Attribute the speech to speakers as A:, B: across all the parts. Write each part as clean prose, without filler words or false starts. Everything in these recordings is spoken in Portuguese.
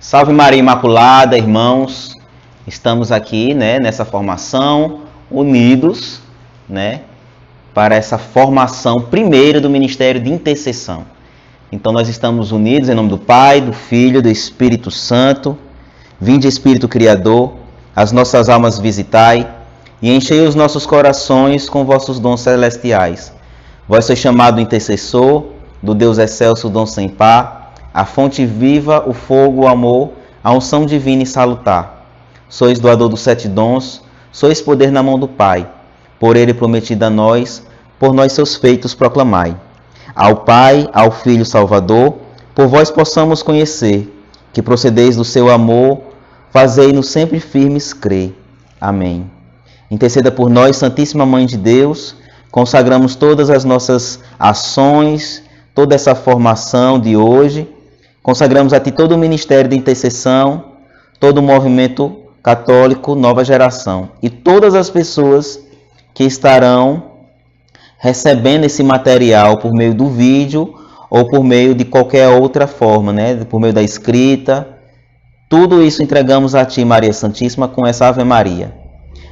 A: Salve Maria Imaculada, irmãos. Estamos aqui, nessa formação, unidos, para essa formação primeira do Ministério de Intercessão. Então nós estamos unidos em nome do Pai, do Filho e do Espírito Santo. Vinde, Espírito Criador, as nossas almas visitai e enchei os nossos corações com vossos dons celestiais. Vós sois chamado intercessor do Deus excelso, dom sem par, a fonte viva, o fogo, o amor, a unção divina e salutar. Sois doador dos 7 dons, sois poder na mão do Pai. Por ele prometido a nós, por nós seus feitos proclamai. Ao Pai, ao Filho Salvador, por vós possamos conhecer, que procedeis do seu amor, fazei-nos sempre firmes crer. Amém. Interceda por nós, Santíssima Mãe de Deus. Consagramos todas as nossas ações, toda essa formação de hoje. Consagramos a Ti todo o Ministério de Intercessão, todo o movimento católico Nova Geração e todas as pessoas que estarão recebendo esse material por meio do vídeo ou por meio de qualquer outra forma, por meio da escrita. Tudo isso entregamos a Ti, Maria Santíssima, com essa Ave Maria.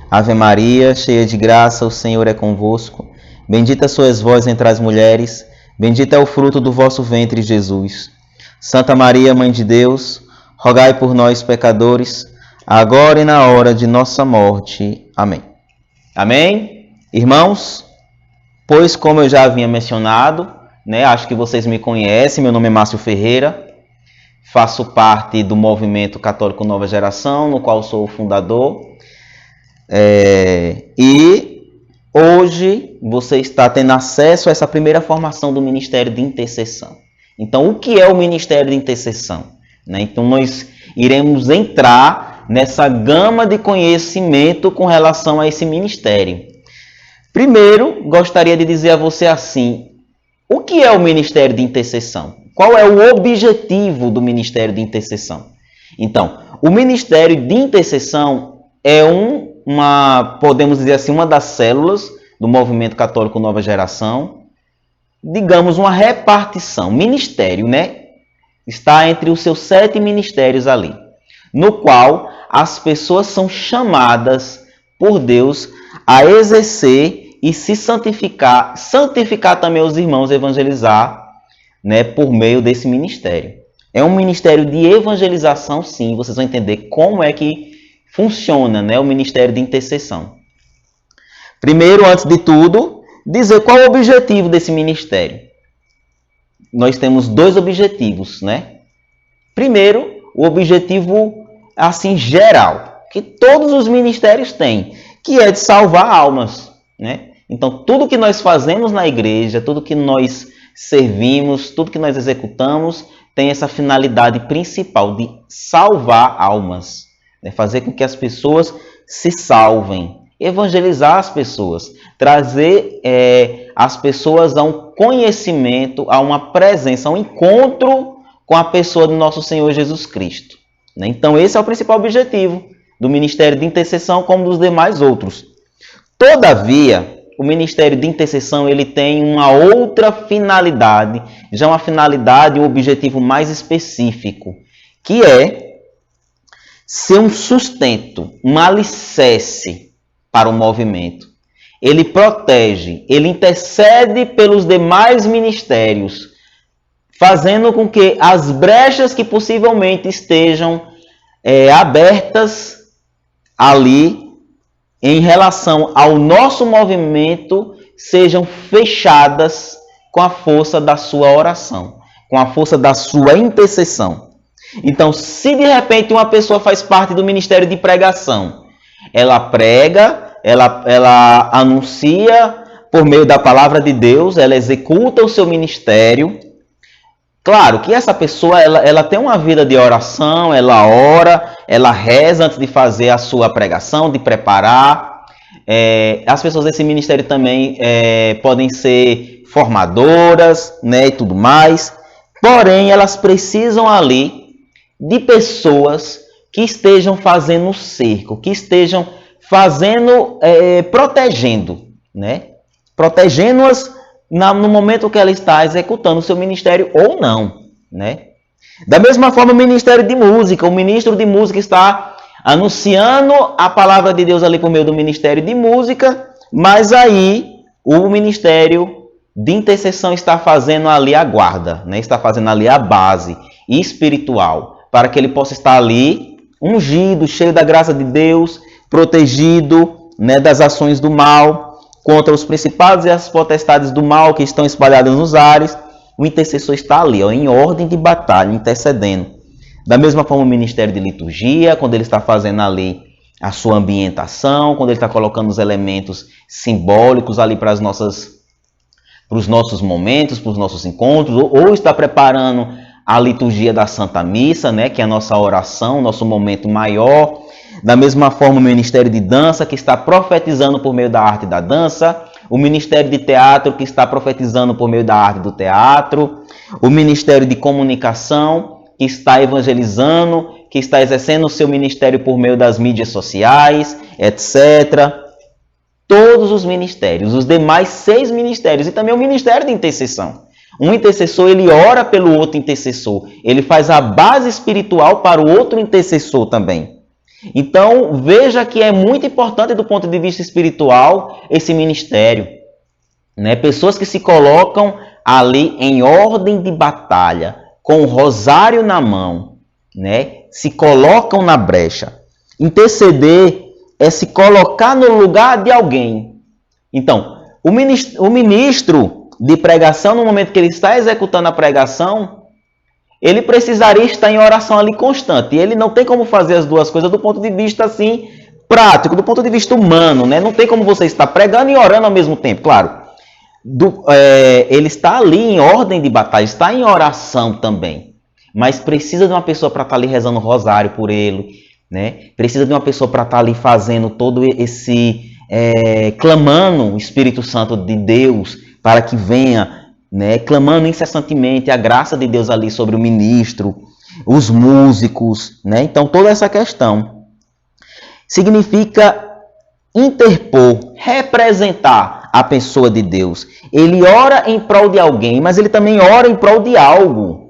A: Ave Maria, cheia de graça, o Senhor é convosco. Bendita sois vós entre as mulheres, bendito é o fruto do vosso ventre, Jesus. Santa Maria, Mãe de Deus, rogai por nós, pecadores, agora e na hora de nossa morte. Amém. Amém? Irmãos, pois como eu já havia mencionado, acho que vocês me conhecem, meu nome é Márcio Ferreira, faço parte do movimento católico Nova Geração, no qual sou o fundador. E hoje você está tendo acesso a essa primeira formação do Ministério de Intercessão. Então, o que é o Ministério de Intercessão? Então, nós iremos entrar nessa gama de conhecimento com relação a esse ministério. Primeiro, gostaria de dizer a você assim, o que é o Ministério de Intercessão? Qual é o objetivo do Ministério de Intercessão? Então, o Ministério de Intercessão é podemos dizer assim, uma das células do Movimento Católico Nova Geração, digamos uma repartição, ministério, está entre os seus 7 ministérios ali, no qual as pessoas são chamadas por Deus a exercer e se santificar também os irmãos, evangelizar, por meio desse ministério. É um ministério de evangelização, sim, vocês vão entender como é que funciona, o Ministério de Intercessão. Primeiro, antes de tudo, dizer qual é o objetivo desse ministério. Nós temos 2 objetivos, Primeiro, o objetivo assim geral, que todos os ministérios têm, que é de salvar almas, Então, tudo que nós fazemos na igreja, tudo que nós servimos, tudo que nós executamos, tem essa finalidade principal de salvar almas. Fazer com que as pessoas se salvem, evangelizar as pessoas, trazer as pessoas a um conhecimento, a uma presença, a um encontro com a pessoa do nosso Senhor Jesus Cristo. Então esse é o principal objetivo do Ministério de Intercessão, como dos demais outros. Todavia, o Ministério de Intercessão ele tem uma outra finalidade, já uma finalidade, um objetivo mais específico, que é ser um sustento, um alicerce para o movimento. Ele protege, ele intercede pelos demais ministérios, fazendo com que as brechas que possivelmente estejam abertas ali em relação ao nosso movimento sejam fechadas com a força da sua oração, com a força da sua intercessão. Então, se de repente uma pessoa faz parte do ministério de pregação, ela prega, ela anuncia por meio da palavra de Deus, ela executa o seu ministério. Claro que essa pessoa ela tem uma vida de oração, ela ora, ela reza antes de fazer a sua pregação, de preparar. As pessoas desse ministério também podem ser formadoras, e tudo mais. Porém, elas precisam ali de pessoas que estejam fazendo o cerco, que estejam protegendo, protegendo-as no momento que ela está executando o seu ministério ou não, Da mesma forma, o ministério de música. O ministro de música está anunciando a palavra de Deus ali por meio do ministério de música, mas aí o ministério de intercessão está fazendo ali a guarda, né? Está fazendo ali a base espiritual, para que ele possa estar ali ungido, cheio da graça de Deus, protegido, né, das ações do mal, contra os principados e as potestades do mal que estão espalhadas nos ares. O intercessor está ali, ó, em ordem de batalha, intercedendo. Da mesma forma, o ministério de liturgia, quando ele está fazendo ali a sua ambientação, quando ele está colocando os elementos simbólicos ali para os nossos momentos, para os nossos encontros, ou está preparando a liturgia da Santa Missa, né, que é a nossa oração, nosso momento maior. Da mesma forma, o ministério de dança, que está profetizando por meio da arte da dança. O ministério de teatro, que está profetizando por meio da arte do teatro. O ministério de comunicação, que está evangelizando, que está exercendo o seu ministério por meio das mídias sociais, etc. Todos os ministérios, os demais 6 ministérios, e também o ministério de intercessão. Um intercessor, ele ora pelo outro intercessor. Ele faz a base espiritual para o outro intercessor também. Então, veja que é muito importante do ponto de vista espiritual esse ministério, né? Pessoas que se colocam ali em ordem de batalha, com o rosário na mão, né? Se colocam na brecha. Interceder é se colocar no lugar de alguém. Então, o ministro de pregação, no momento que ele está executando a pregação, ele precisaria estar em oração ali constante. E ele não tem como fazer as duas coisas do ponto de vista assim prático, do ponto de vista humano, né? Não tem como você estar pregando e orando ao mesmo tempo, claro. Ele está ali em ordem de batalha, está em oração também. Mas precisa de uma pessoa para estar ali rezando o rosário por ele, né? Precisa de uma pessoa para estar ali fazendo todo esse... clamando o Espírito Santo de Deus para que venha, né, clamando incessantemente a graça de Deus ali sobre o ministro, os músicos, né? Então, toda essa questão significa interpor, representar a pessoa de Deus. Ele ora em prol de alguém, mas ele também ora em prol de algo,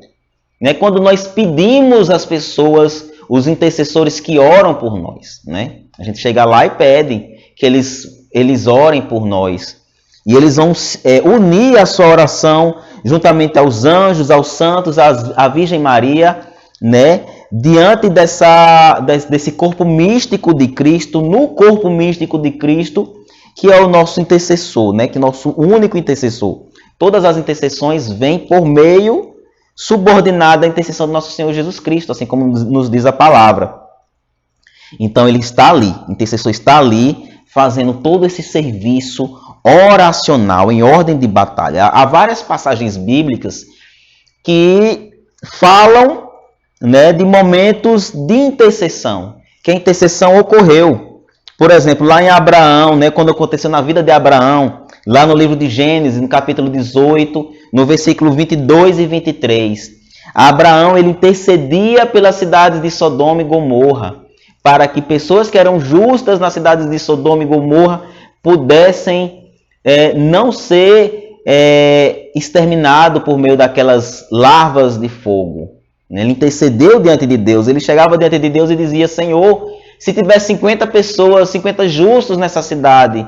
A: né? Quando nós pedimos às pessoas, os intercessores que oram por nós, né? A gente chega lá e pede que eles orem por nós. E eles vão unir a sua oração juntamente aos anjos, aos santos, à Virgem Maria, né? Diante desse corpo místico de Cristo, no corpo místico de Cristo, que é o nosso intercessor, né? Que é o nosso único intercessor. Todas as intercessões vêm por meio subordinado à intercessão do nosso Senhor Jesus Cristo, assim como nos diz a palavra. Então ele está ali, o intercessor está ali, fazendo todo esse serviço oracional em ordem de batalha. Há várias passagens bíblicas que falam, né, de momentos de intercessão, que a intercessão ocorreu. Por exemplo, lá em Abraão, né, quando aconteceu na vida de Abraão, lá no livro de Gênesis, no capítulo 18, no versículo 22 e 23. Abraão, ele intercedia pelas cidades de Sodoma e Gomorra, para que pessoas que eram justas nas cidades de Sodoma e Gomorra pudessem não ser exterminado por meio daquelas larvas de fogo. Ele intercedeu diante de Deus, ele chegava diante de Deus e dizia: Senhor, se tiver 50 pessoas, 50 justos nessa cidade,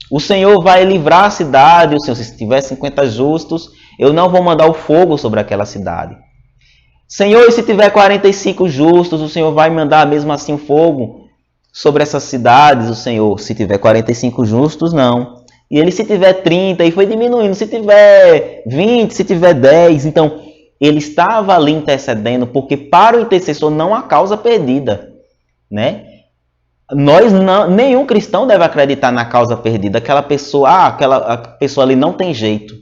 A: o Senhor vai livrar a cidade. O Senhor, se tiver 50 justos, eu não vou mandar o fogo sobre aquela cidade. Senhor, e se tiver 45 justos, o Senhor vai mandar mesmo assim o fogo sobre essas cidades? O Senhor, se tiver 45 justos, não. E ele, se tiver 30, e foi diminuindo, se tiver 20, se tiver 10. Então, ele estava ali intercedendo, porque para o intercessor não há causa perdida, né? Nenhum cristão deve acreditar na causa perdida. Aquela pessoa, a pessoa ali não tem jeito,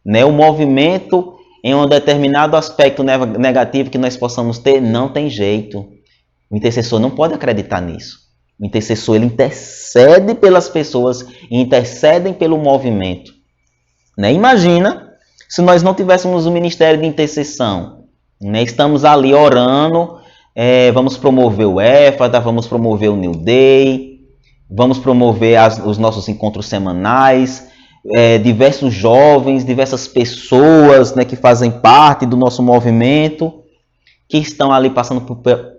A: né? O movimento em um determinado aspecto negativo que nós possamos ter, não tem jeito. O intercessor não pode acreditar nisso. O intercessor, ele intercede pelas pessoas e intercedem pelo movimento, né? Imagina se nós não tivéssemos o ministério de intercessão, né? Estamos ali orando, vamos promover o Éfata, vamos promover o New Day, vamos promover os nossos encontros semanais, diversos jovens, diversas pessoas, né, que fazem parte do nosso movimento, que estão ali passando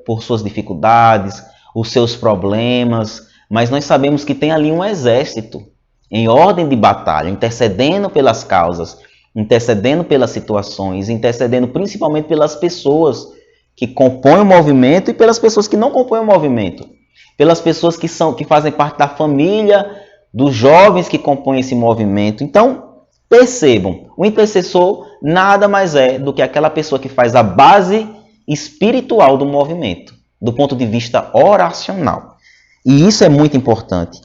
A: por suas dificuldades, os seus problemas, mas nós sabemos que tem ali um exército em ordem de batalha, intercedendo pelas causas, intercedendo pelas situações, intercedendo principalmente pelas pessoas que compõem o movimento e pelas pessoas que não compõem o movimento, pelas pessoas que fazem parte da família, dos jovens que compõem esse movimento. Então, percebam, o intercessor nada mais é do que aquela pessoa que faz a base espiritual do movimento, do ponto de vista oracional. E isso é muito importante.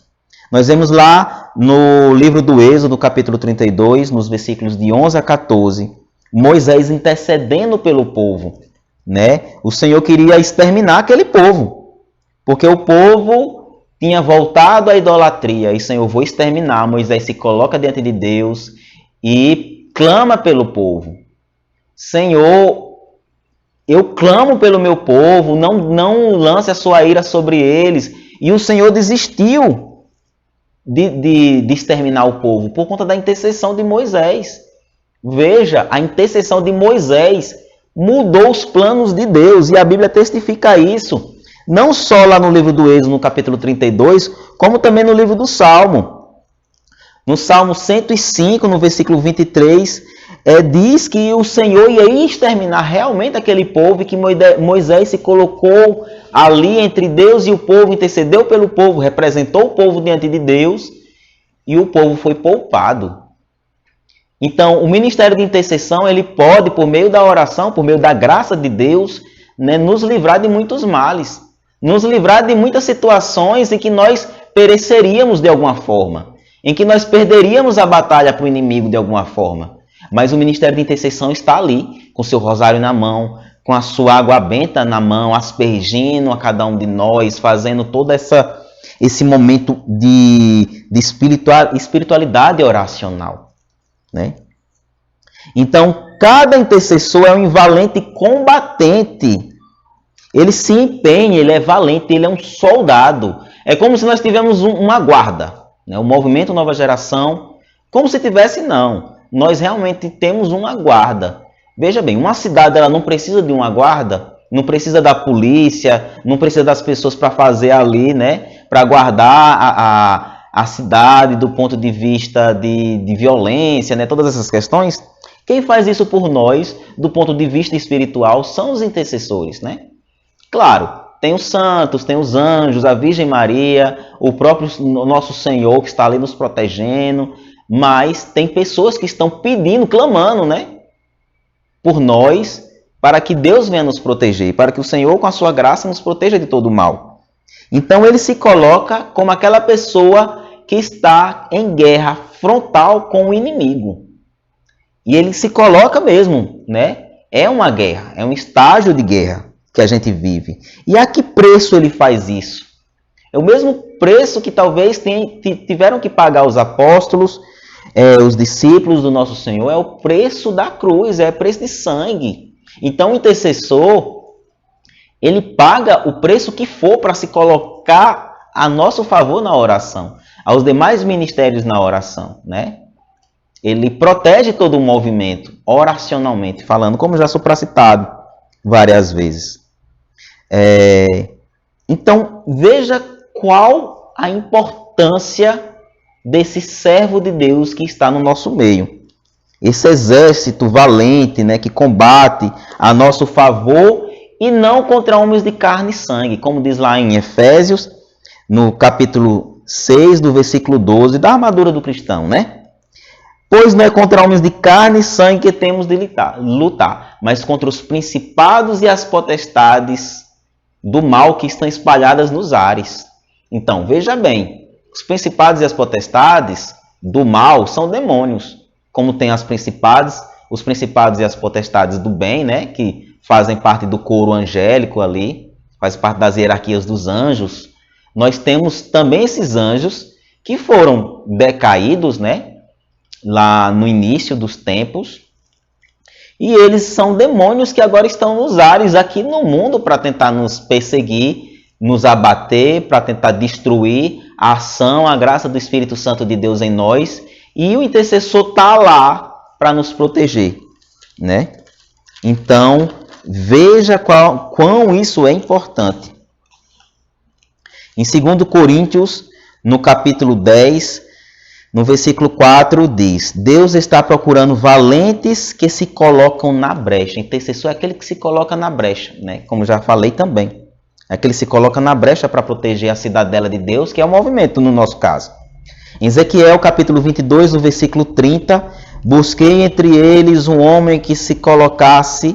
A: Nós vemos lá no livro do Êxodo, capítulo 32, nos versículos de 11 a 14, Moisés intercedendo pelo povo, né? O Senhor queria exterminar aquele povo, porque o povo tinha voltado à idolatria. E Senhor, vou exterminar. Moisés se coloca diante de Deus e clama pelo povo. Senhor, eu clamo pelo meu povo, não lance a sua ira sobre eles. E o Senhor desistiu de exterminar o povo por conta da intercessão de Moisés. Veja, a intercessão de Moisés mudou os planos de Deus, e a Bíblia testifica isso, não só lá no livro do Êxodo, no capítulo 32, como também no livro do Salmo. No Salmo 105, no versículo 23, diz que o Senhor ia exterminar realmente aquele povo, e que Moisés se colocou ali entre Deus e o povo, intercedeu pelo povo, representou o povo diante de Deus, e o povo foi poupado. Então, o ministério de intercessão, ele pode, por meio da oração, por meio da graça de Deus, né, nos livrar de muitos males, nos livrar de muitas situações em que nós pereceríamos de alguma forma, em que nós perderíamos a batalha para o inimigo de alguma forma. Mas o ministério de intercessão está ali, com seu rosário na mão, com a sua água benta na mão, aspergindo a cada um de nós, fazendo todo esse momento de espiritualidade oracional, né? Então, cada intercessor é um valente combatente. Ele se empenha, ele é valente, ele é um soldado. É como se nós tivéssemos uma guarda, né? O movimento Nova Geração, como se tivesse, não. Nós realmente temos uma guarda. Veja bem, uma cidade ela não precisa de uma guarda, não precisa da polícia, não precisa das pessoas para fazer ali, né, para guardar a cidade do ponto de vista de violência, né, todas essas questões. Quem faz isso por nós, do ponto de vista espiritual, são os intercessores, né? Claro, tem os santos, tem os anjos, a Virgem Maria, o próprio nosso Senhor que está ali nos protegendo, mas tem pessoas que estão pedindo, clamando, né, por nós, para que Deus venha nos proteger, para que o Senhor, com a sua graça, nos proteja de todo o mal. Então ele se coloca como aquela pessoa que está em guerra frontal com o inimigo. E ele se coloca mesmo, né? É uma guerra, é um estágio de guerra que a gente vive. E a que preço ele faz isso? É o mesmo preço que talvez tiveram que pagar os apóstolos, os discípulos do nosso Senhor, é o preço da cruz, é o preço de sangue. Então o intercessor, ele paga o preço que for para se colocar a nosso favor na oração, aos demais ministérios na oração, né? Ele protege todo o movimento, oracionalmente falando, como já supracitado várias vezes. Então, veja qual a importância desse servo de Deus que está no nosso meio. Esse exército valente, né, que combate a nosso favor e não contra homens de carne e sangue, como diz lá em Efésios, no capítulo 6, do versículo 12, da armadura do cristão, né? Pois não é contra homens de carne e sangue que temos de lutar, mas contra os principados e as potestades do mal que estão espalhadas nos ares. Então, veja bem, os principados e as potestades do mal são demônios, como tem os principados e as potestades do bem, né, que fazem parte do coro angélico ali, faz parte das hierarquias dos anjos. Nós temos também esses anjos que foram decaídos, né, lá no início dos tempos, e eles são demônios que agora estão nos ares aqui no mundo para tentar nos perseguir, nos abater, para tentar destruir a ação, a graça do Espírito Santo de Deus em nós, e o intercessor está lá para nos proteger, né? Então, Veja quão isso é importante. Em 2 Coríntios, no capítulo 10, no versículo 4, diz: Deus está procurando valentes que se colocam na brecha. Intercessor é aquele que se coloca na brecha, né? Como já falei também. É aquele que se coloca na brecha para proteger a cidadela de Deus, que é o movimento no nosso caso. Em Ezequiel, capítulo 22, no versículo 30, busquei entre eles um homem que se colocasse,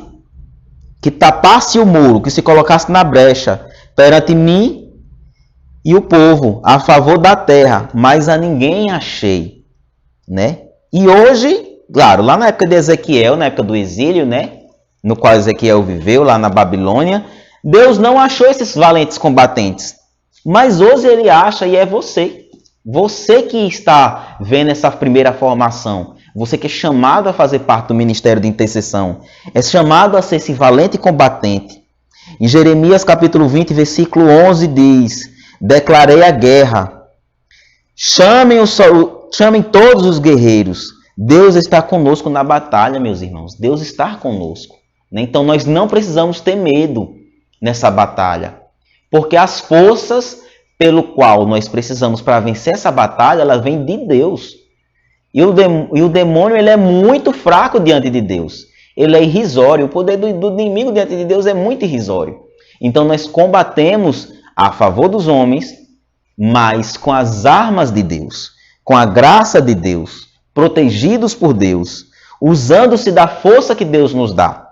A: que tapasse o muro, que se colocasse na brecha perante mim e o povo, a favor da terra, mas a ninguém achei, né? E hoje, claro, lá na época de Ezequiel, na época do exílio, né? No qual Ezequiel viveu, lá na Babilônia, Deus não achou esses valentes combatentes. Mas hoje ele acha, e é você. Você que está vendo essa primeira formação. Você que é chamado a fazer parte do ministério de intercessão. É chamado a ser esse valente combatente. Em Jeremias capítulo 20, versículo 11 diz: declarei a guerra. Chamem todos os guerreiros. Deus está conosco na batalha, meus irmãos. Deus está conosco. Então nós não precisamos ter medo nessa batalha. Porque as forças pelo qual nós precisamos para vencer essa batalha, ela vem de Deus. E o demônio ele é muito fraco diante de Deus. Ele é irrisório. O poder do inimigo diante de Deus é muito irrisório. Então nós combatemos a favor dos homens, mas com as armas de Deus, com a graça de Deus, protegidos por Deus, usando-se da força que Deus nos dá.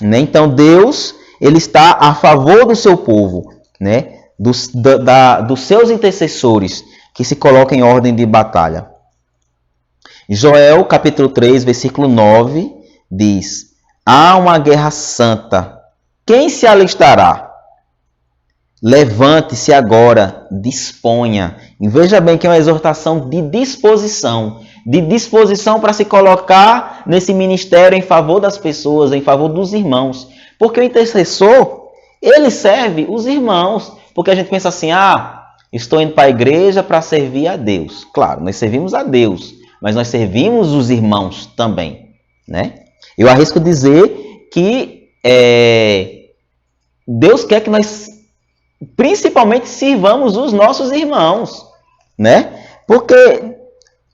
A: Né? Então Deus ele está a favor do seu povo, né? dos seus intercessores que se colocam em ordem de batalha. Joel capítulo 3, versículo 9 diz: há uma guerra santa, quem se alistará? Levante-se agora, disponha. E veja bem que é uma exortação de disposição para se colocar nesse ministério em favor das pessoas, em favor dos irmãos. Porque o intercessor, ele serve os irmãos. Porque a gente pensa assim, estou indo para a igreja para servir a Deus. Claro, nós servimos a Deus, mas nós servimos os irmãos também, né? Eu arrisco dizer que Deus quer que nós principalmente sirvamos os nossos irmãos, né? Porque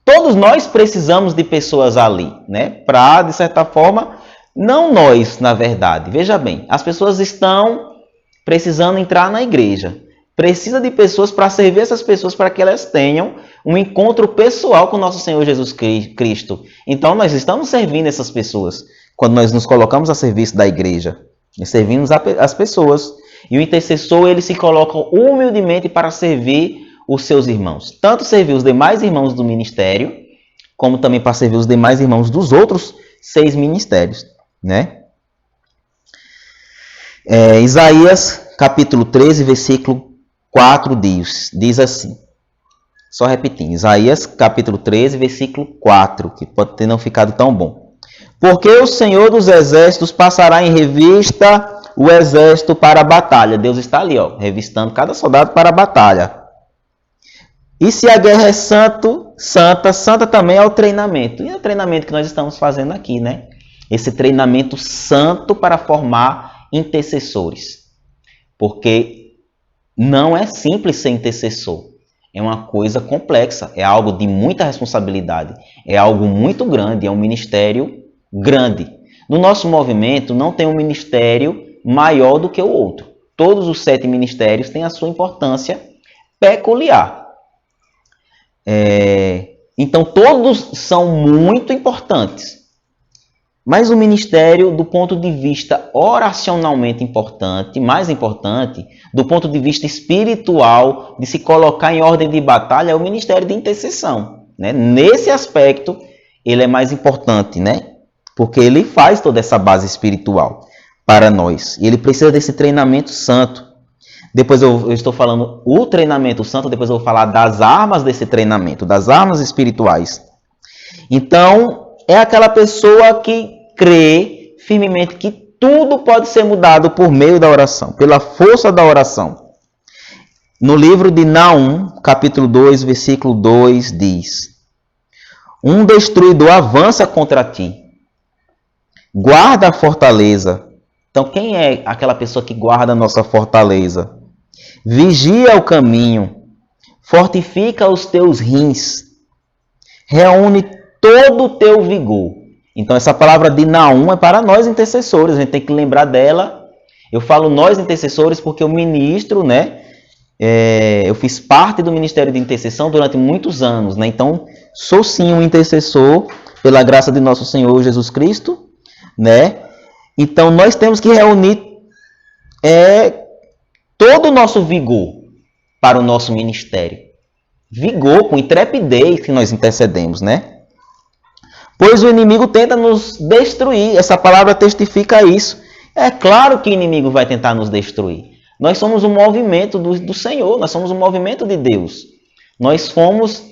A: todos nós precisamos de pessoas ali, né? Para, de certa forma, não nós, na verdade. Veja bem, as pessoas estão precisando entrar na igreja. Precisa de pessoas para servir essas pessoas, para que elas tenham um encontro pessoal com o nosso Senhor Jesus Cristo. Então, nós estamos servindo essas pessoas. Quando nós nos colocamos a serviço da igreja, nós servimos as pessoas. E o intercessor, ele se coloca humildemente para servir os seus irmãos. Tanto servir os demais irmãos do ministério, como também para servir os demais irmãos dos outros 6 ministérios, né? Isaías, capítulo 13, versículo 4 diz assim. Só repetindo. Isaías, capítulo 13, versículo 4, que pode ter não ficado tão bom. Porque o Senhor dos exércitos passará em revista o exército para a batalha. Deus está ali, revistando cada soldado para a batalha. E se a guerra é santa também é o treinamento. E é o treinamento que nós estamos fazendo aqui, né? Esse treinamento santo para formar intercessores. Porque não é simples ser intercessor. É uma coisa complexa, é algo de muita responsabilidade, é algo muito grande, é um ministério grande. No nosso movimento não tem um ministério maior do que o outro. Todos os 7 ministérios têm a sua importância peculiar. Então todos são muito importantes. Mas o ministério, do ponto de vista oracionalmente importante, mais importante, do ponto de vista espiritual, de se colocar em ordem de batalha, é o ministério de intercessão. Né? Nesse aspecto, ele é mais importante, né? Porque ele faz toda essa base espiritual para nós. E ele precisa desse treinamento santo. Depois eu estou falando o treinamento santo, depois eu vou falar das armas desse treinamento, das armas espirituais. Então, é aquela pessoa que crê firmemente que tudo pode ser mudado por meio da oração, pela força da oração. No livro de Naum, capítulo 2, versículo 2, diz: um destruidor avança contra ti. Guarda a fortaleza, Então, quem é aquela pessoa que guarda a nossa fortaleza? Vigia o caminho, fortifica os teus rins, reúne todo o teu vigor. Então, essa palavra de Naum é para nós intercessores, a gente tem que lembrar dela. Eu falo nós intercessores porque eu ministro, né? Eu fiz parte do Ministério de Intercessão durante muitos anos, né? Então, sou sim um intercessor pela graça de nosso Senhor Jesus Cristo, né? Então, nós temos que reunir todo o nosso vigor para o nosso ministério. Vigor, com intrepidez que nós intercedemos, né? Pois o inimigo tenta nos destruir. Essa palavra testifica isso. É claro que o inimigo vai tentar nos destruir. Nós somos um movimento do Senhor, nós somos um movimento de Deus. Nós fomos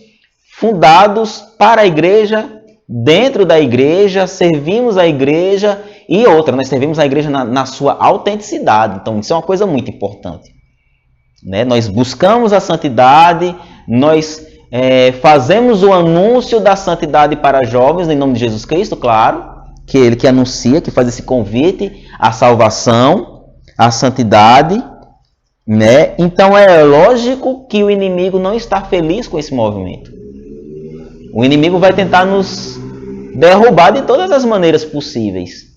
A: fundados para a igreja, dentro da igreja, servimos a igreja e outra, nós servimos a igreja na sua autenticidade. Então, isso é uma coisa muito importante. Né? Nós buscamos a santidade, nós fazemos o anúncio da santidade para jovens, em nome de Jesus Cristo, claro, que é Ele que anuncia, que faz esse convite à salvação, à santidade. Né? Então é lógico que o inimigo não está feliz com esse movimento. O inimigo vai tentar nos derrubar de todas as maneiras possíveis.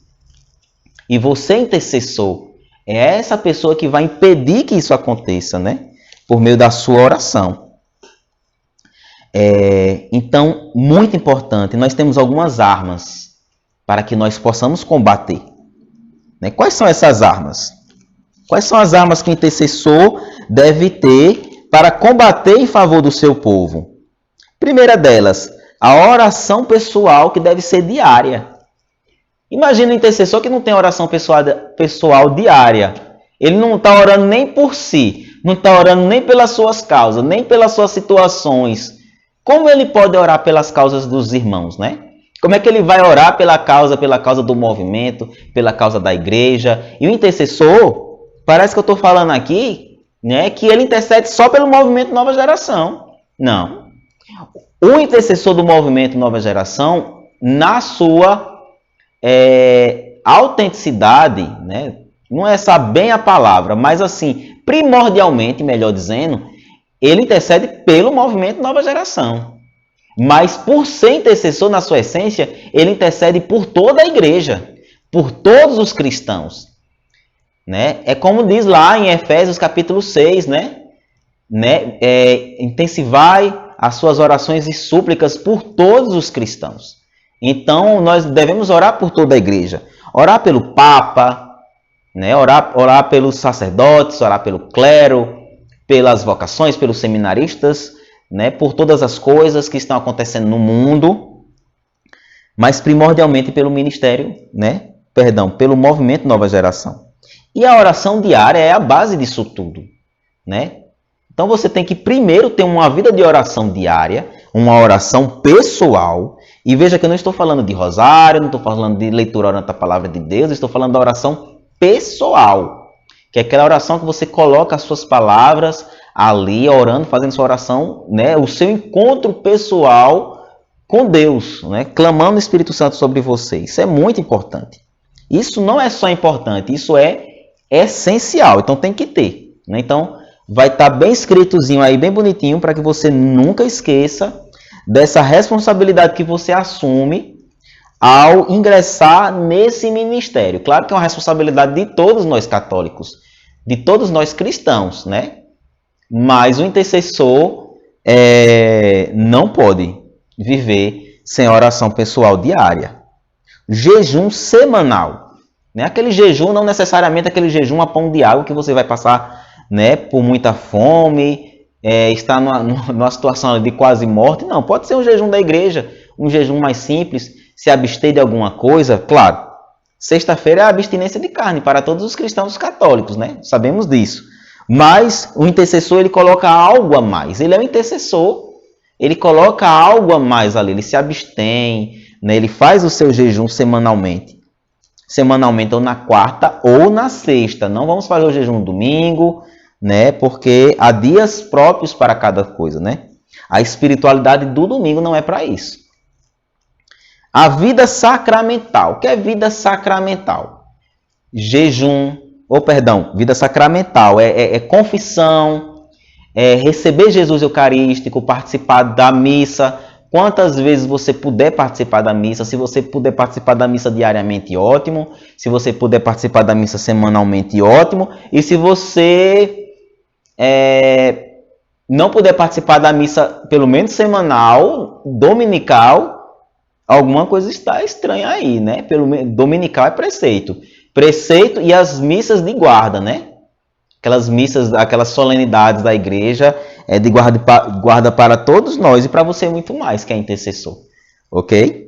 A: E você, intercessor, é essa pessoa que vai impedir que isso aconteça, né? Por meio da sua oração. Então, muito importante, nós temos algumas armas para que nós possamos combater. Né? Quais são essas armas? Quais são as armas que o intercessor deve ter para combater em favor do seu povo? Primeira delas, a oração pessoal que deve ser diária. Imagina um intercessor que não tem oração pessoal diária. Ele não está orando nem por si, não está orando nem pelas suas causas, nem pelas suas situações. Como ele pode orar pelas causas dos irmãos, né? Como é que ele vai orar pela causa do movimento, pela causa da igreja? E o intercessor, parece que eu estou falando aqui, né, que ele intercede só pelo movimento Nova Geração. Não. O intercessor do movimento Nova Geração, na sua autenticidade, né, não é essa bem a palavra, mas assim, primordialmente, melhor dizendo, ele intercede pelo movimento Nova Geração. Mas por ser intercessor na sua essência, ele intercede por toda a igreja, por todos os cristãos. Né? É como diz lá em Efésios capítulo 6, né? Intensivai as suas orações e súplicas por todos os cristãos. Então, nós devemos orar por toda a igreja. Orar pelo Papa, né? Orar pelos sacerdotes, orar pelo clero, pelas vocações, pelos seminaristas, né? Por todas as coisas que estão acontecendo no mundo, mas primordialmente pelo ministério, né? Pelo movimento Nova Geração. E a oração diária é a base disso tudo, né? Então você tem que primeiro ter uma vida de oração diária, uma oração pessoal. E veja que eu não estou falando de rosário, não estou falando de leitura orante a palavra de Deus, estou falando da oração pessoal, que é aquela oração que você coloca as suas palavras ali, orando, fazendo sua oração, né? O seu encontro pessoal com Deus, né? Clamando o Espírito Santo sobre você. Isso é muito importante. Isso não é só importante, isso é essencial, então tem que ter, né? Então vai estar bem escritozinho aí, bem bonitinho, para que você nunca esqueça dessa responsabilidade que você assume ao ingressar nesse ministério. Claro que é uma responsabilidade de todos nós católicos, de todos nós cristãos, né? Mas o intercessor não pode viver sem oração pessoal diária. Jejum semanal. Né? Aquele jejum, não necessariamente aquele jejum a pão de água que você vai passar, né, por muita fome, está numa situação de quase morte. Não, pode ser um jejum da igreja, um jejum mais simples, se abster de alguma coisa. Claro, sexta-feira é a abstinência de carne para todos os cristãos católicos, né? Sabemos disso. Mas o intercessor, ele coloca algo a mais. Ele é um intercessor, ele coloca algo a mais ali, ele se abstém, né? Ele faz o seu jejum semanalmente. Semanalmente, ou na quarta ou na sexta. Não vamos fazer o jejum no domingo, né? Porque há dias próprios para cada coisa, né? A espiritualidade do domingo não é para isso. A vida sacramental. O que é vida sacramental? jejum, vida sacramental, é confissão, é receber Jesus Eucarístico, participar da missa. Quantas vezes você puder participar da missa, se você puder participar da missa diariamente, ótimo. Se você puder participar da missa semanalmente, ótimo. E se você não puder participar da missa pelo menos semanal, dominical, alguma coisa está estranha aí, né? Dominical é preceito. Preceito e as missas de guarda, né? Aquelas missas, aquelas solenidades da igreja de guarda para todos nós e para você muito mais, que é intercessor. Ok?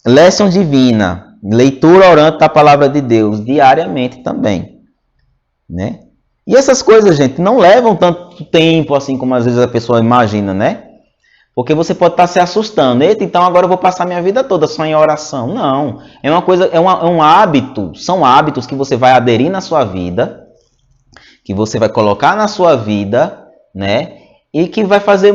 A: Leção divina. Leitura orante da palavra de Deus, diariamente também. Né? E essas coisas, gente, não levam tanto tempo assim como às vezes a pessoa imagina, né? Porque você pode estar se assustando. Eita, então agora eu vou passar minha vida toda só em oração. Não. É uma coisa, é um hábito. São hábitos que você vai aderir na sua vida, que você vai colocar na sua vida, né? E que vai fazer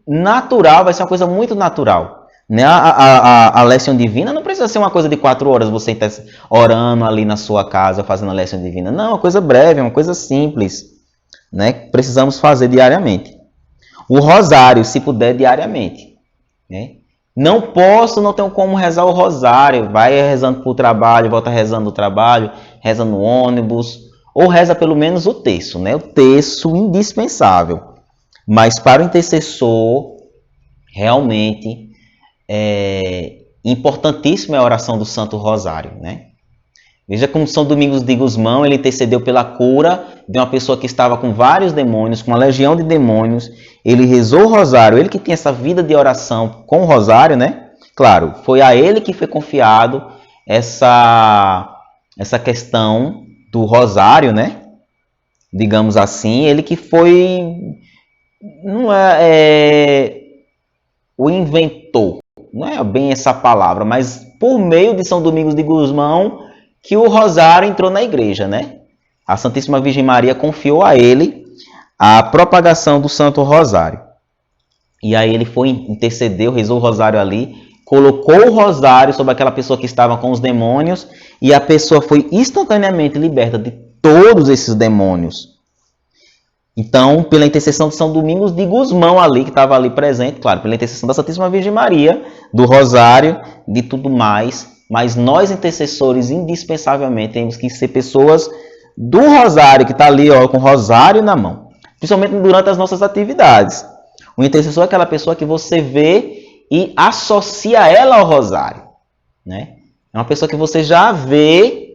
A: natural, vai ser uma coisa muito natural. Né? A leção divina não precisa ser uma coisa de 4 horas, você está orando ali na sua casa, fazendo a leção divina. Não, é uma coisa breve, é uma coisa simples, né? Precisamos fazer diariamente. O rosário, se puder, diariamente. Né? Não tenho como rezar o rosário. Vai rezando para o trabalho, volta rezando no trabalho, reza no ônibus, ou reza pelo menos o terço, né? O terço indispensável. Mas para o intercessor, realmente, importantíssima é a oração do Santo Rosário, né? Veja como São Domingos de Gusmão, ele intercedeu pela cura de uma pessoa que estava com vários demônios, com uma legião de demônios. Ele rezou o rosário, ele que tinha essa vida de oração com o rosário, né? Claro, foi a ele que foi confiado essa questão do rosário, né? Digamos assim, ele que foi o inventor, não é bem essa palavra, mas por meio de São Domingos de Gusmão que o rosário entrou na igreja, né? A Santíssima Virgem Maria confiou a ele a propagação do Santo Rosário. E aí ele foi, intercedeu, rezou o rosário ali, colocou o rosário sobre aquela pessoa que estava com os demônios e a pessoa foi instantaneamente liberta de todos esses demônios. Então, pela intercessão de São Domingos de Gusmão ali, que estava ali presente, claro, pela intercessão da Santíssima Virgem Maria, do rosário, de tudo mais, mas nós intercessores, indispensavelmente, temos que ser pessoas do rosário, que está ali ó, com o rosário na mão, principalmente durante as nossas atividades. O intercessor é aquela pessoa que você vê e associa ela ao rosário. Né? É uma pessoa que você já vê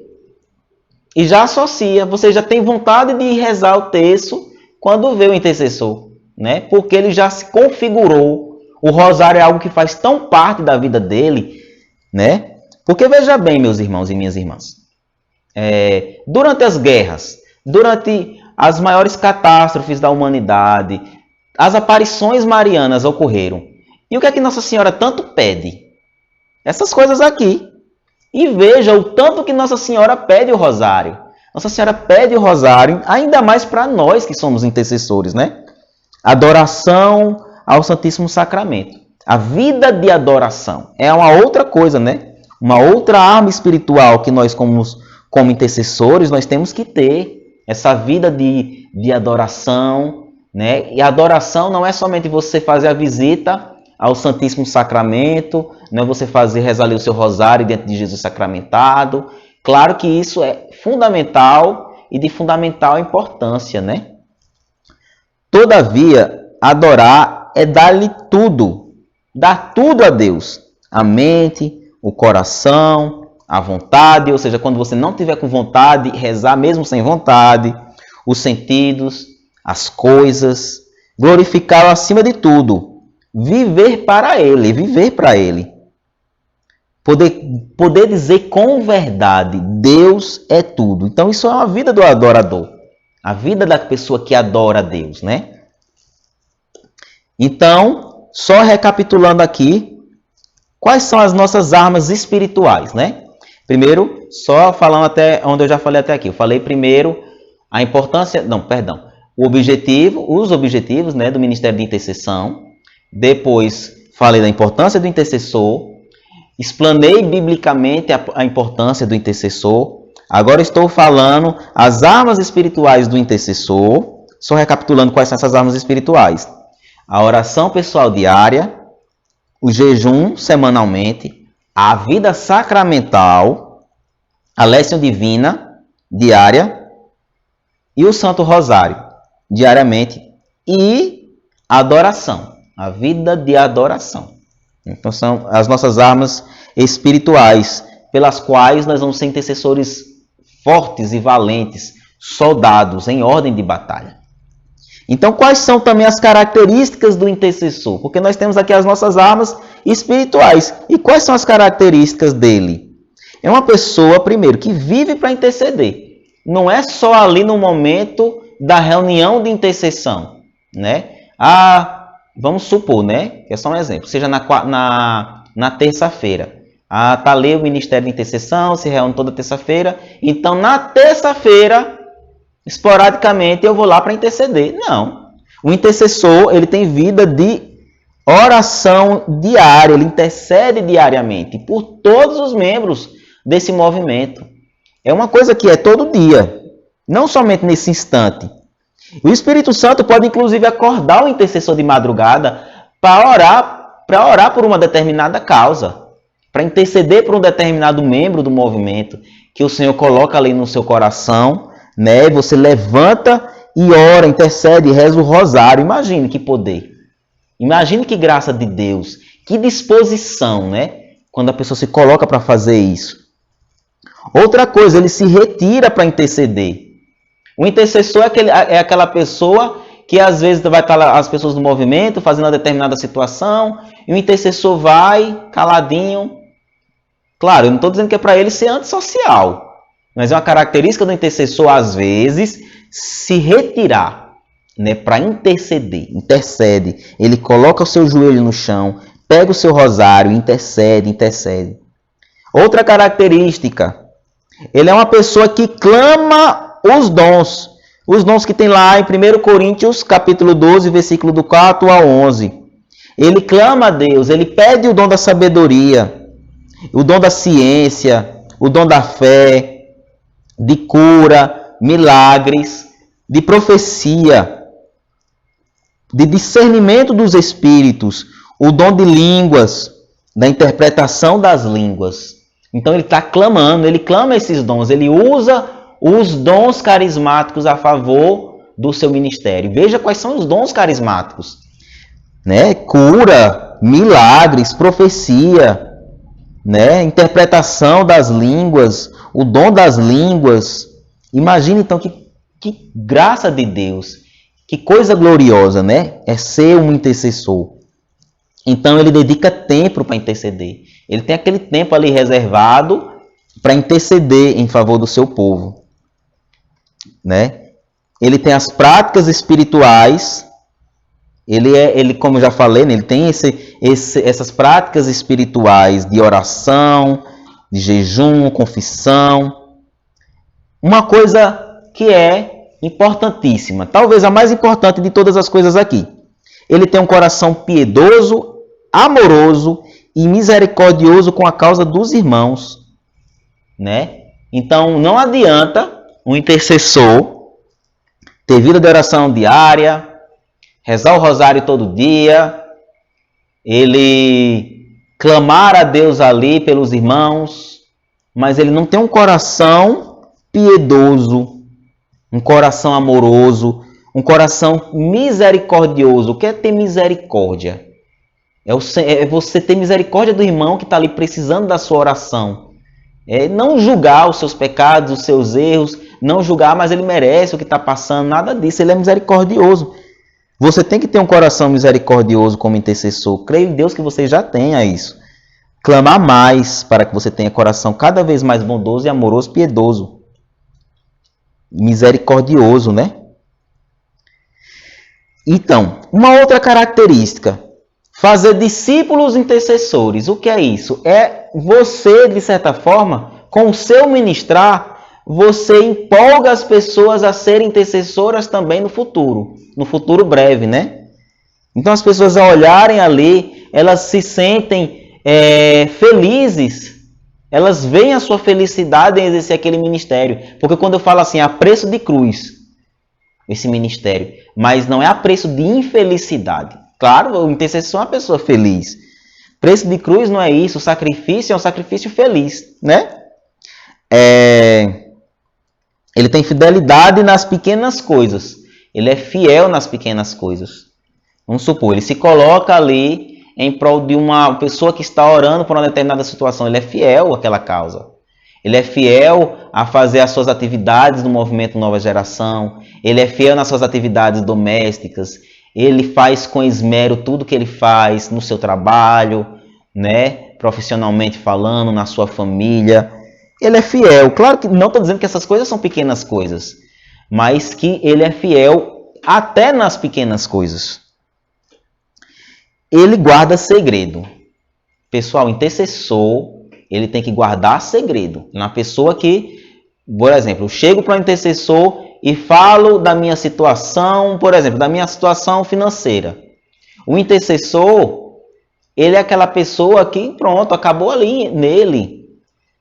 A: e já associa, você já tem vontade de rezar o terço quando vê o intercessor, né? Porque ele já se configurou. O rosário é algo que faz tão parte da vida dele, né? Porque veja bem, meus irmãos e minhas irmãs, durante as guerras, durante as maiores catástrofes da humanidade, as aparições marianas ocorreram. E o que é que Nossa Senhora tanto pede? Essas coisas aqui. E veja o tanto que Nossa Senhora pede o rosário. Nossa Senhora pede o rosário, ainda mais para nós que somos intercessores, né? Adoração ao Santíssimo Sacramento. A vida de adoração é uma outra coisa, né? Uma outra arma espiritual que nós, como intercessores, nós temos que ter. Essa vida de adoração, né? E a adoração não é somente você fazer a visita ao Santíssimo Sacramento, não é você rezar ali o seu rosário diante de Jesus sacramentado. Claro que isso é fundamental e de fundamental importância, né? Todavia, adorar é dar-lhe tudo. Dar tudo a Deus. A mente, o coração, a vontade, ou seja, quando você não tiver com vontade, rezar mesmo sem vontade, os sentidos, as coisas, glorificá-lo acima de tudo. Viver para Ele, viver para Ele. Poder dizer com verdade, Deus é tudo. Então isso é uma vida do adorador. A vida da pessoa que adora a Deus, né? Então, só recapitulando aqui, quais são as nossas armas espirituais, né? Primeiro, só falando até onde eu já falei até aqui. Eu falei primeiro a importância, os objetivos, né, do Ministério de Intercessão. Depois, falei da importância do intercessor. Explanei biblicamente a importância do intercessor. Agora estou falando as armas espirituais do intercessor. Só recapitulando quais são essas armas espirituais. A oração pessoal diária, o jejum semanalmente, a vida sacramental, a léção divina diária e o Santo Rosário diariamente e a adoração, a vida de adoração. Então são as nossas armas espirituais pelas quais nós vamos ser intercessores fortes e valentes, soldados em ordem de batalha. Então, quais são também as características do intercessor? Porque nós temos aqui as nossas armas espirituais. E quais são as características dele? É uma pessoa, primeiro, que vive para interceder. Não é só ali no momento da reunião de intercessão, né? Vamos supor, né? Que é só um exemplo. Seja na terça-feira. Está ali o Ministério de Intercessão, se reúne toda terça-feira. Então, na terça-feira, esporadicamente, eu vou lá para interceder. Não. O intercessor, ele tem vida de oração diária. Ele intercede diariamente por todos os membros desse movimento. É uma coisa que é todo dia. Não somente nesse instante. O Espírito Santo pode, inclusive, acordar o intercessor de madrugada para orar por uma determinada causa. Para interceder por um determinado membro do movimento que o Senhor coloca ali no seu coração, né? Você levanta e ora, intercede, reza o rosário. Imagine que poder. Imagine que graça de Deus. Que disposição, né? Quando a pessoa se coloca para fazer isso. Outra coisa, ele se retira para interceder. O intercessor é aquela pessoa que às vezes vai estar as pessoas do movimento fazendo uma determinada situação e o intercessor vai caladinho. Claro, eu não estou dizendo que é para ele ser antissocial, mas é uma característica do intercessor, às vezes, se retirar, né, para interceder. Intercede. Ele coloca o seu joelho no chão, pega o seu rosário, intercede. Outra característica, ele é uma pessoa que clama os dons. Os dons que tem lá em 1 Coríntios, capítulo 12, versículo do 4 ao 11. Ele clama a Deus, ele pede o dom da sabedoria, o dom da ciência, o dom da fé, de cura, milagres, de profecia, de discernimento dos espíritos, o dom de línguas, da interpretação das línguas. Então ele está clamando, ele clama esses dons, ele usa os dons carismáticos a favor do seu ministério. Veja quais são os dons carismáticos, né? Cura, milagres, profecia, né? Interpretação das línguas, o dom das línguas. Imagine então que graça de Deus, que coisa gloriosa, né? É ser um intercessor. Então ele dedica tempo para interceder. Ele tem aquele tempo ali reservado para interceder em favor do seu povo, né? Ele tem as práticas espirituais. Ele, como eu já falei, né? Ele tem essas práticas espirituais de oração, de jejum, confissão. Uma coisa que é importantíssima, talvez a mais importante de todas as coisas aqui. Ele tem um coração piedoso, amoroso e misericordioso com a causa dos irmãos, né? Então não adianta um intercessor ter vida de oração diária, rezar o rosário todo dia, ele clamar a Deus ali pelos irmãos, mas ele não tem um coração piedoso, um coração amoroso, um coração misericordioso. O que é ter misericórdia? É você ter misericórdia do irmão que está ali precisando da sua oração. É não julgar os seus pecados, os seus erros, não julgar, mas ele merece o que está passando, nada disso, ele é misericordioso. Você tem que ter um coração misericordioso como intercessor. Creio em Deus que você já tenha isso. Clamar mais para que você tenha coração cada vez mais bondoso e amoroso, piedoso. Misericordioso, né? Então, uma outra característica. Fazer discípulos intercessores. O que é isso? É você, de certa forma, com o seu ministrar, você empolga as pessoas a serem intercessoras também no futuro breve, né? Então as pessoas ao olharem ali, elas se sentem felizes, elas veem a sua felicidade em exercer aquele ministério. Porque quando eu falo assim, a preço de cruz, esse ministério, mas não é a preço de infelicidade. Claro, o intercessor é uma pessoa feliz. Preço de cruz não é isso, o sacrifício é um sacrifício feliz, né? Ele tem fidelidade nas pequenas coisas. Ele é fiel nas pequenas coisas. Vamos supor, ele se coloca ali em prol de uma pessoa que está orando por uma determinada situação. Ele é fiel àquela causa. Ele é fiel a fazer as suas atividades no movimento Nova Geração. Ele é fiel nas suas atividades domésticas. Ele faz com esmero tudo que ele faz no seu trabalho, né? Profissionalmente falando, na sua família. Ele é fiel. Claro que não estou dizendo que essas coisas são pequenas coisas, mas que ele é fiel até nas pequenas coisas. Ele guarda segredo. Pessoal, intercessor, ele tem que guardar segredo. Na pessoa que, por exemplo, eu chego para um intercessor e falo da minha situação, por exemplo, da minha situação financeira. O intercessor, ele é aquela pessoa que, pronto, acabou ali nele.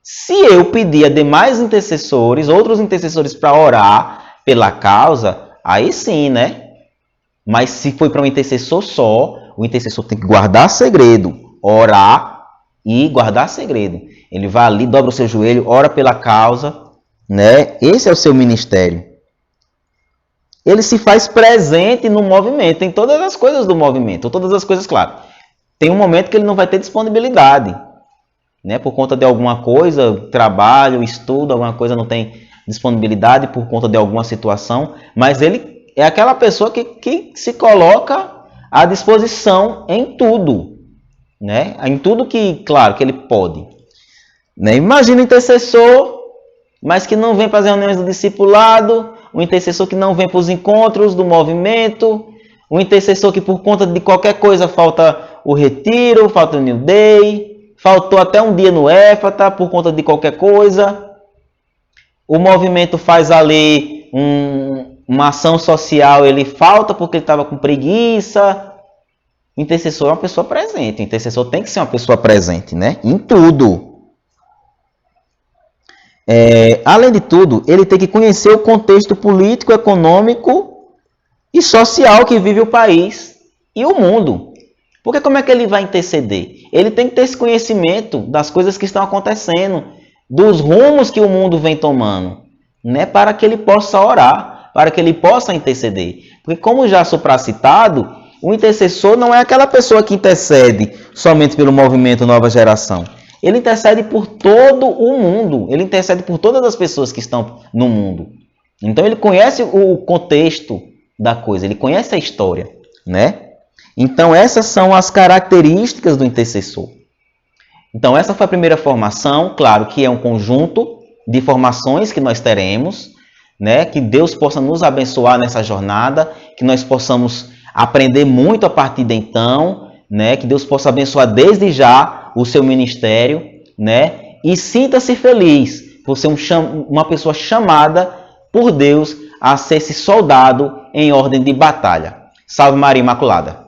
A: Se eu pedir a demais intercessores, outros intercessores para orar pela causa, aí sim, né? Mas se foi para um intercessor só, o intercessor tem que guardar segredo, orar e guardar segredo. Ele vai ali, dobra o seu joelho, ora pela causa, né? Esse é o seu ministério. Ele se faz presente no movimento, em todas as coisas do movimento, todas as coisas, claro. Tem um momento que ele não vai ter disponibilidade, né? Por conta de alguma coisa, trabalho, estudo, alguma coisa não tem disponibilidade por conta de alguma situação, mas ele é aquela pessoa que se coloca à disposição em tudo, né? Em tudo que, claro, que ele pode. Né? Imagina o intercessor, mas que não vem para as reuniões do discipulado, o intercessor que não vem para os encontros do movimento, o intercessor que por conta de qualquer coisa falta o retiro, falta o New Day, faltou até um dia no Éfata por conta de qualquer coisa. O movimento faz ali uma ação social, ele falta porque ele estava com preguiça. O intercessor é uma pessoa presente. O intercessor tem que ser uma pessoa presente, né? Em tudo. Além de tudo, ele tem que conhecer o contexto político, econômico e social que vive o país e o mundo. Porque como é que ele vai interceder? Ele tem que ter esse conhecimento das coisas que estão acontecendo, dos rumos que o mundo vem tomando, né? Para que ele possa orar, para que ele possa interceder. Porque como já supracitado, o intercessor não é aquela pessoa que intercede somente pelo movimento Nova Geração. Ele intercede por todo o mundo. Ele intercede por todas as pessoas que estão no mundo. Então ele conhece o contexto da coisa, ele conhece a história, né? Então essas são as características do intercessor. Então essa foi a primeira formação, claro que é um conjunto de formações que nós teremos, né? Que Deus possa nos abençoar nessa jornada, que nós possamos aprender muito a partir de então, né? Que Deus possa abençoar desde já o seu ministério, né? E sinta-se feliz por ser uma pessoa chamada por Deus a ser esse soldado em ordem de batalha. Salve Maria Imaculada!